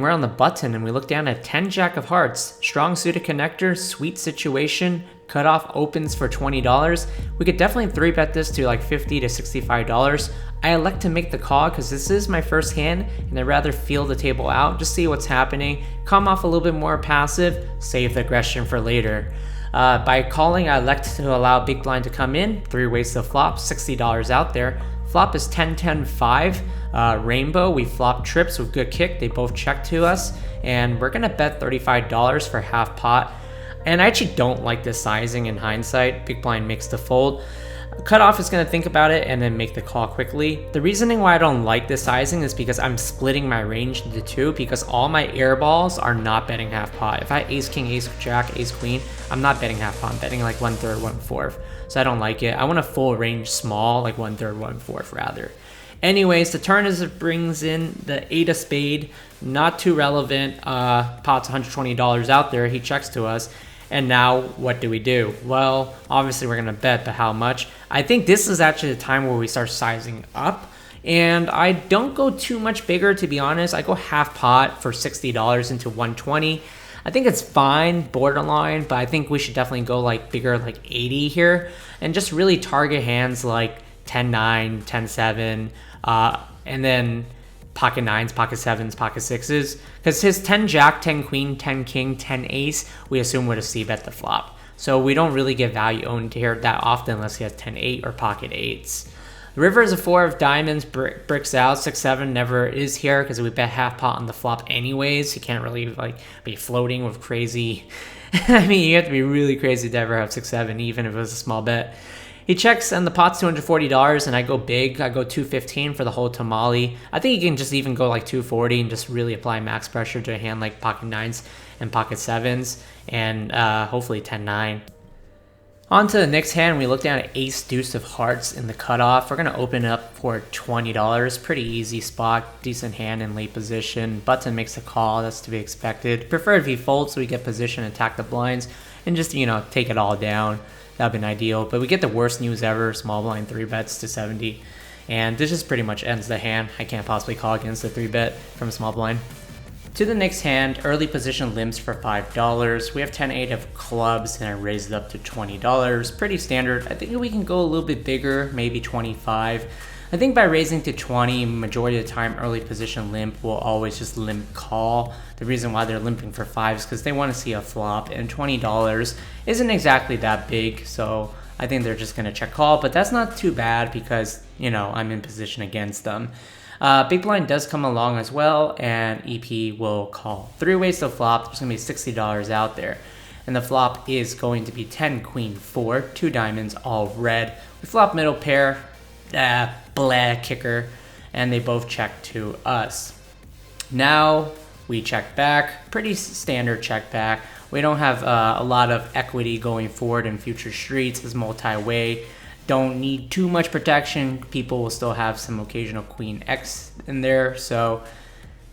we're on the button and we look down at 10 Jack of Hearts, strong suited connector, sweet situation, cutoff opens for $20. We could definitely 3-bet this to like $50 to $65. I elect to make the call because this is my first hand and I'd rather feel the table out, just see what's happening, come off a little bit more passive, save the aggression for later. By calling, I elect to allow big blind to come in, 3 ways to flop, $60 out there. Flop is 10-10-5. Rainbow, we flop trips with good kick. They both check to us. And we're going to bet $35 for half pot. And I actually don't like this sizing in hindsight. Big blind makes the fold. Cutoff is going to think about it and then make the call quickly. The reasoning why I don't like this sizing is because I'm splitting my range into 2 because all my air balls are not betting half pot. If I ace king, ace jack, ace queen, I'm not betting half pot. I'm betting like 1/3, 1/4. So I don't like it. I want a full range small, like 1/3, 1/4 rather. Anyways, the turn as it brings in the 8 of spade, not too relevant. Pot's $120 out there. He checks to us. And now what do? Well, obviously we're gonna bet, but how much? I think this is actually the time where we start sizing up. And I don't go too much bigger, to be honest. I go half pot for $60 into 120. I think it's fine, borderline, but I think we should definitely go like bigger, like 80 here. And just really target hands like 10-9, 10-7, and then pocket 9s, pocket 7s, pocket 6s. Because his 10 jack, 10 queen, 10 king, 10 ace, we assume would have c-bet the flop. So we don't really get value owned here that often unless he has 10-8 or pocket 8s. River is a 4 of diamonds, bricks out. 6-7 never is here because we bet half pot on the flop anyways. You can't really like be floating with crazy. I mean, you have to be really crazy to ever have 6-7, even if it was a small bet. He checks and the pot's $240 and I go big. I go 215 for the whole tamale. I think you can just even go like 240 and just really apply max pressure to a hand like pocket 9s and pocket 7s and hopefully 10-9. On to the next hand, we look down at ace deuce of hearts in the cutoff. We're going to open it up for $20. Pretty easy spot, decent hand in late position. Button makes a call, that's to be expected. Prefer if he folds so we get position, attack the blinds, and just, you know, take it all down. That'd been ideal, but we get the worst news ever, small blind 3-bets to 70. And this just pretty much ends the hand. I can't possibly call against the 3-bet from a small blind. To the next hand, early position limps for $5. We have 10-8 of clubs and I raise it up to $20. Pretty standard. I think we can go a little bit bigger, maybe 25. I think by raising to 20, majority of the time early position limp will always just limp call. The reason why they're limping for 5 is because they want to see a flop, and $20 isn't exactly that big, so I think they're just going to check call, but that's not too bad because, you know, I'm in position against them. Big blind does come along as well, and EP will call. 3 ways to flop. There's going to be $60 out there. And the flop is going to be 10, queen, 4, 2 diamonds, all red. We flop middle pair, blah, kicker, and they both check to us. Now we check back, pretty standard check back. We don't have a lot of equity going forward in future streets. It's multi-way. Don't need too much protection. People will still have some occasional queen X in there. So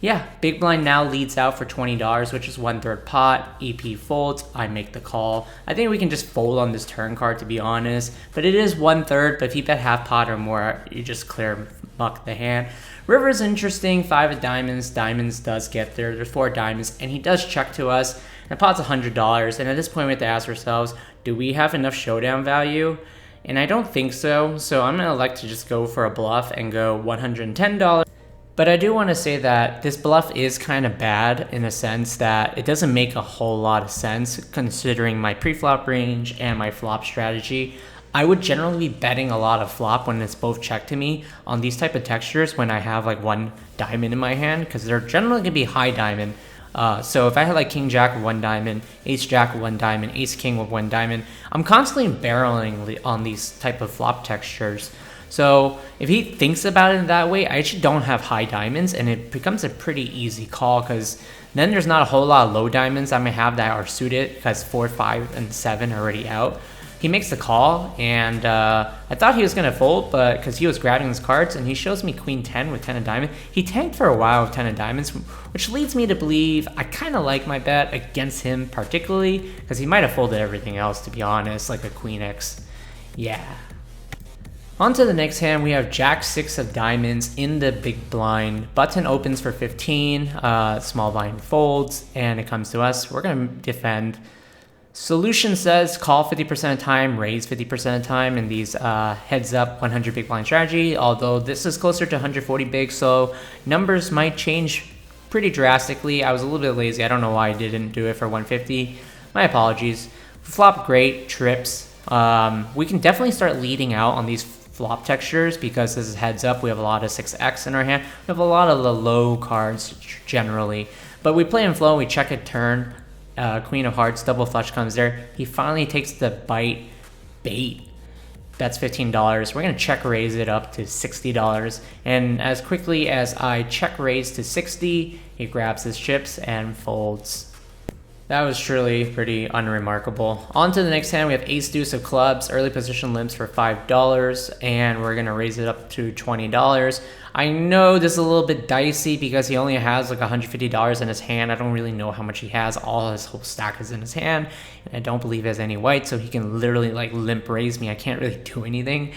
yeah, big blind now leads out for $20, which is 1/3 pot. EP folds, I make the call. I think we can just fold on this turn card, to be honest, but it is 1/3, but if you bet half pot or more, you just clear muck the hand. River's interesting, 5 of diamonds. Diamonds does get there. There's 4 diamonds, and he does check to us. And pot's $100, and at this point we have to ask ourselves, do we have enough showdown value? And I don't think so, so I'm gonna elect to just go for a bluff and go $110. But I do want to say that this bluff is kind of bad in a sense that it doesn't make a whole lot of sense considering my pre-flop range and my flop strategy. I would generally be betting a lot of flop when it's both check to me on these type of textures when I have like 1 diamond in my hand, because they're generally gonna be high diamond. So if I had like king jack with 1 diamond, ace jack with 1 diamond, ace king with 1 diamond, I'm constantly barreling on these type of flop textures. So if he thinks about it that way, I actually don't have high diamonds, and it becomes a pretty easy call because then there's not a whole lot of low diamonds I may have that are suited because 4, 5, and 7 are already out. He makes the call, and I thought he was going to fold, but because he was grabbing his cards, and he shows me queen 10 with 10 of diamonds. He tanked for a while with 10 of diamonds, which leads me to believe I kind of like my bet against him particularly because he might have folded everything else, to be honest, like a queen X. Yeah. On to the next hand, we have Jack 6 of diamonds in the big blind. Button opens for 15, small blind folds, and it comes to us. We're going to defend. Solution says call 50% of time, raise 50% of time in these heads up 100 big blind strategy, although this is closer to 140 big, so numbers might change pretty drastically. I was a little bit lazy. I don't know why I didn't do it for 150. My apologies. Flop great, trips. We can definitely start leading out on these flop textures because this is heads up. We have a lot of 6x in our hand. We have a lot of the low cards generally, but we play in flow. We check a turn. Queen of hearts, double flush comes there. He finally takes the bite bait. That's $15. We're gonna check raise it up to $60, and as quickly as I check raise to 60, he grabs his chips and folds. That was truly pretty unremarkable. On to the next hand, we have ace deuce of clubs, early position limps for $5, and we're gonna raise it up to $20. I know this is a little bit dicey because he only has like $150 in his hand. I don't really know how much he has. All his whole stack is in his hand, and I don't believe he has any white, so he can literally like limp raise me. I can't really do anything.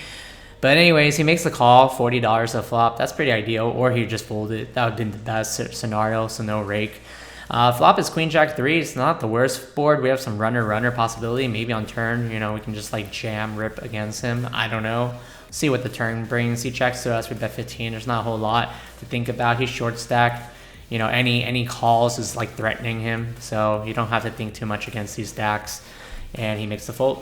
But anyways, he makes the call, $40 a flop. That's pretty ideal, or he just folded. That would have been the best scenario, so no rake. Flop is queen jack 3. It's not the worst board. We have some runner possibility. Maybe on turn, you know, we can just like jam rip against him. I don't know. See what the turn brings. He checks to us. We bet 15. There's not a whole lot to think about. He's short stacked. You know, any calls is like threatening him, so you don't have to think too much against these stacks. And he makes the fold.